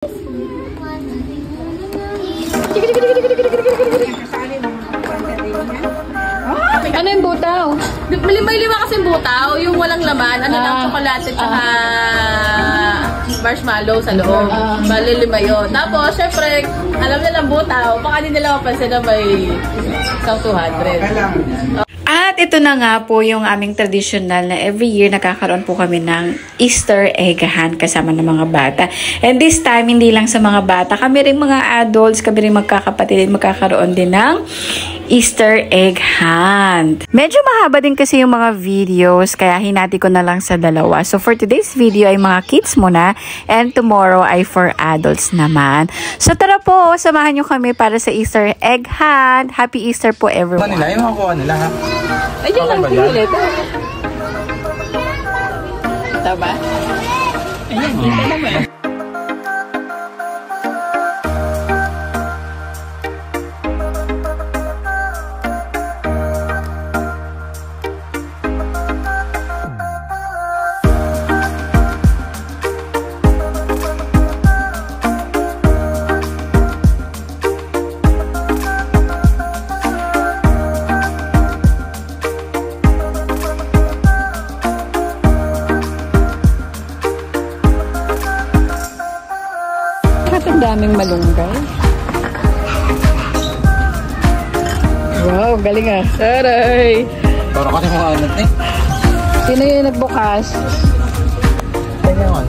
Ano yung butaw? May lima kasi yung butaw. Yung walang laman. Ano lang, chocolate at marshmallow sa loob. Bali lima yun. Tapos, syempre, alam nilang butaw. Baka hindi nila mapansin na may 200. At ito na nga po yung aming traditional na every year nakakaroon po kami ng Easter egg hunt kasama ng mga bata. And this time, hindi lang sa mga bata, kami rin mga adults, kami rin magkakapatid, magkakaroon din ng Easter egg hunt. Medyo mahaba din kasi yung mga videos, kaya hinati ko na lang sa dalawa. So for today's video ay mga kids muna, and tomorrow ay for adults naman. So tara po, samahan nyo kami para sa Easter egg hunt. Happy Easter po everyone. Nila, yung makuha nila ha? Ayun lang, pilit. Ito ba? Ayan, dito naman. Ang daming malunggay. Wow, galing ah. Saray! Toro kasi mga anot eh. Sino yung nagbukas? Ayun.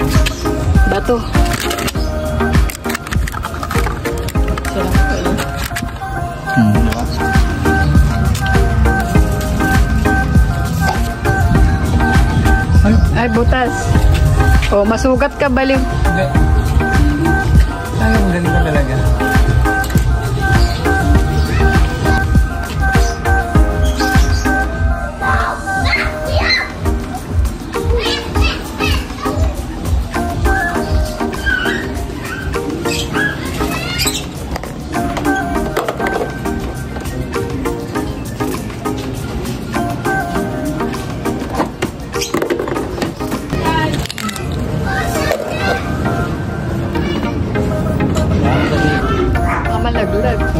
Bato. Sarap ko yun. Ay, butas. Oh, masugat ka, baliw. Ay, ang galing ka talaga.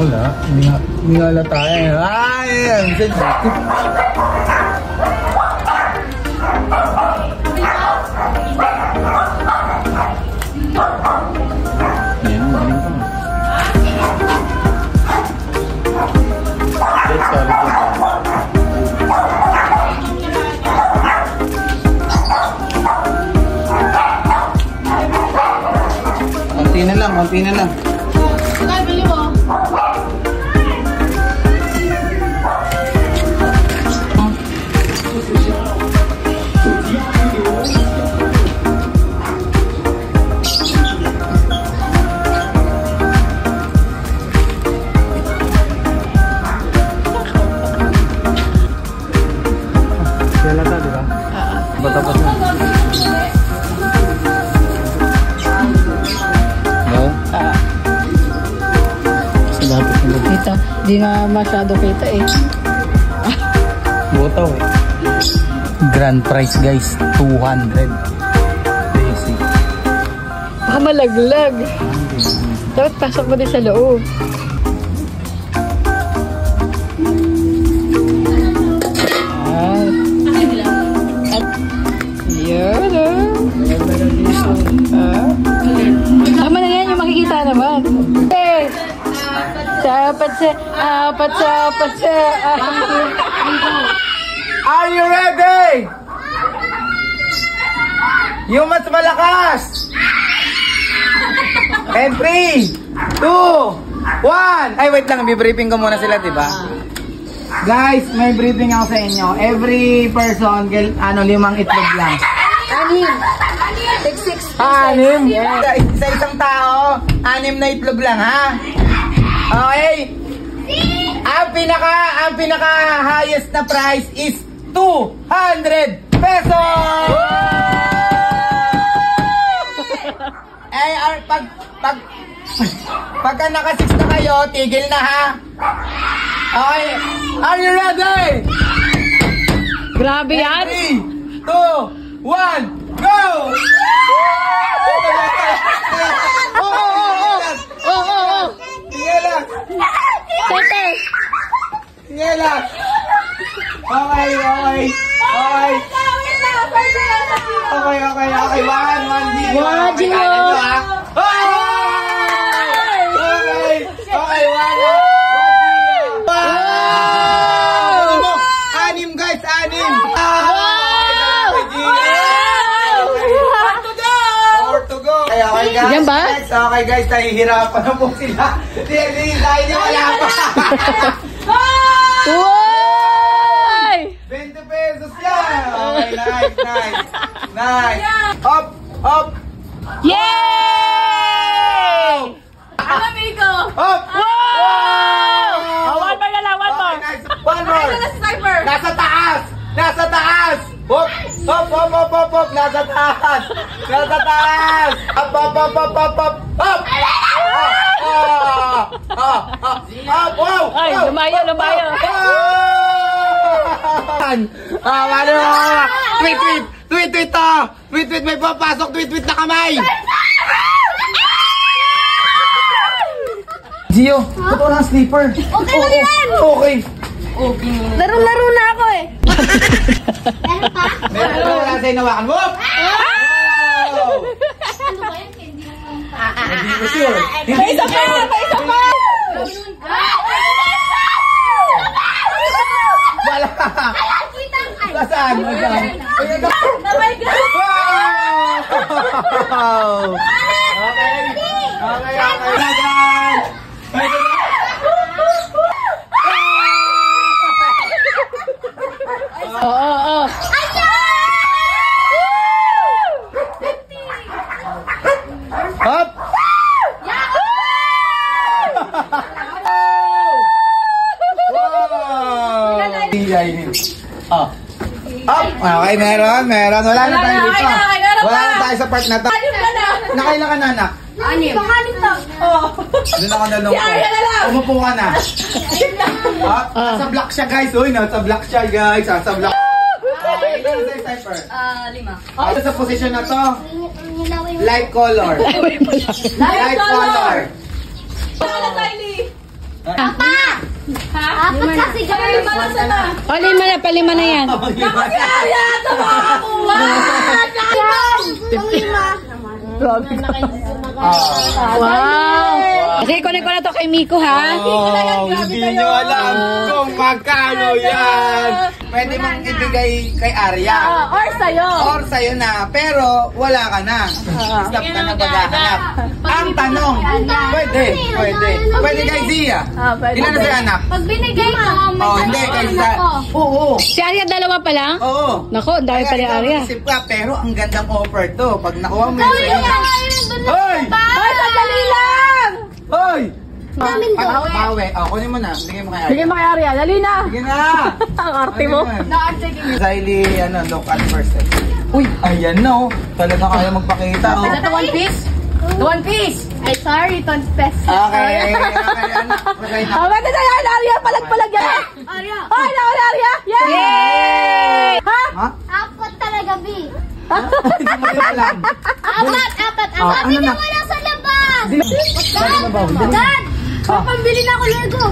Wala, hindi nga lang tayo. Ay, ang sensitive. Ayan, galing ka. Sorry po. Konti na lang, konti na lang. Tapos na. No? Kasi dapat mo. Kita. Di nga masyado kita eh. Botaw eh. Grand prize guys. 200. Basic. Baka malaglag. Dapat pasok mo din sa loob. Tama na yan, yung makikita naman. Hey! Sapat sa. Are you ready? Yung mas malakas! And 3, 2, 1. Ay, wait lang. Bibriefing ko muna sila, diba? Guys, may briefing ako sa inyo. Every person, 5 itlog lang. 6. 6? Yes. Sa isang tao, 6 na itlog lang, ha? Okay? Ang pinaka highest na price is 200 pesos! Ay, pagka naka-6 na kayo, tigil na, ha? Okay. Are you ready? Grabe yan. 3, 2, 1, go! Oh! Okay, 1 Gio. One Gio. Okay, 1 Gio. 6 guys, 6. Okay guys. Yan ba? Okay guys, nahihirapan na po sila. Dahil wala pa. Uy! 20 pesos yan. Okay, nice. Up. Yay! Alam ko! Up. Wow! One more na lang, one more. Okay, nice. One more. Ay, nasa sniper. Nasa taas. Hop. Nasa taas. Up. Wow. Ay, lumayo. Tweet, may papasok. Tweet na kamay. Gio, totoo lang sleeper. Okay lang yan. Okay. Laro-laro na ako eh. Meron pa? Meron na wala sa'yo nawakan. Whoop! Ano ba yan? Hindi naman pa. Hindi ko sure. May isa pa! Wala. Saan? Oh my God! Wow! Okay. Oo. Up! Wow! Up! Okay, meron. Wala na tayo dito. Wala na tayo sa part na to. Nakailan ka na, anak? Anim. Pangalim lang. Doon ako nalungkot. Umupo ka na. Nasa block siya, guys. Uy, nasa block siya, guys. Nasa block. Okay, ito na sa'yo, Cypher. 5. Ito sa position na to. Light color. Light color. Apat kasi gawin ba lang sana? O, palima na yan. Wow! Kasi kunin ko na to kay Miko, ha? Hindi nyo alam kung magkano yan. Pwede mong ibigay kay Arya. Or sa'yo. Or sa'yo na, pero wala ka na. Stop ka na maghahanap. Ang tanong, pwede. Pwede kay Zia. Pwede. Ilan na sa'yo, anak? Pag binigay ko, may Hindi, kay sasabihin Zia. ako. Oo. Si Arya, dalawa pa lang? Oo. Nako, ang dami pa ni Kaya Arya. ikaw mag-isip ka, pero ang gandang offer to. Pag nakuha mo yun Gawin sa'yo. lang kayo doon na Hoy! Ay, sandali lang! Hoy! Daming Ano? gawin. Bawi. Kunin mo na. Bigay mo kay Arya. Sige mo kay Arya, dali na! Sige na! Ang arte mo. Sily, look at first. Uy, ayan na oh. Talaga kaya magpakita oh. Is that the one piece? The one piece! Ay, sorry, 20 pesos. Okay, anak. Pasay na. Oh, wait na yan, Arya! Palag yan! Arya. Ay, naku na Arya! Yay! Ha? Ha? Apat talaga, B. Hindi mo rin alam. Apat. ano Sabi na? na wala sa labas. Dad! Dad! Pambili na ako Lego.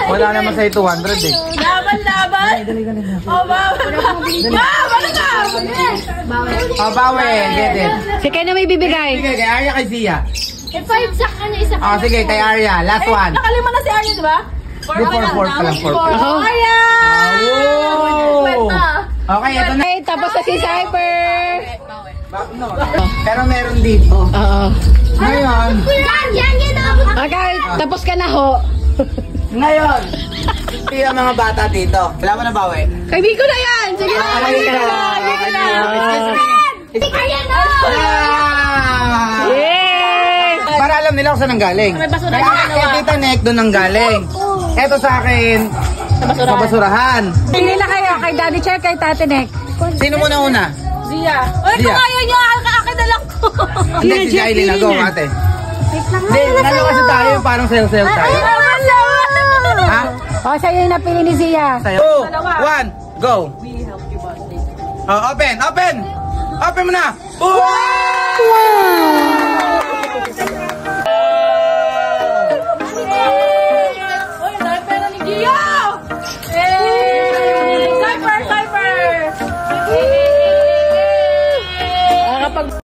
Wala naman sa'yo 200 eh. Laban! Oh, bawal! Ano ka? Oh, bawi. Get it. Si Ken na may bibigay. Sige, kay Arya, kay Zia. 5 sa ano, isa Oh, sige, kay Arya. Last one. Nakalima na si Arya, di ba? Di, 4 pa lang, 4 pa. Oh, Arya! Oh! Okay, ito na. Okay, tapos na si Cypher. No. Pero meron dito. Oo. Ngayon. Yan ako. Okay, tapos ka na ho. Ngayon. Hindi ang mga bata dito. Wala mo na bawi? Kaibigan ko na yan! Sige na! Sige na! Ayan na. Yay! Para alam nila kung saan nanggaling. May basura Kaya na dalawa. Tita Nek doon nanggaling. Eto sa akin, sa basurahan. Pili na kayo kay Daddy Chair, kay Tate Nek. Sino muna una? Zia. Uy, Zia. kung ayaw nyo, akin na lang ko. Hindi, si Jailin na. Go, ate. Hindi, nalo kasi tayo. Parang sayo-sayo tayo. Ha? O, sa'yo yung napili ni Zia. Sayo. 2, 1, go. Oh, open. Open mo na. Wow!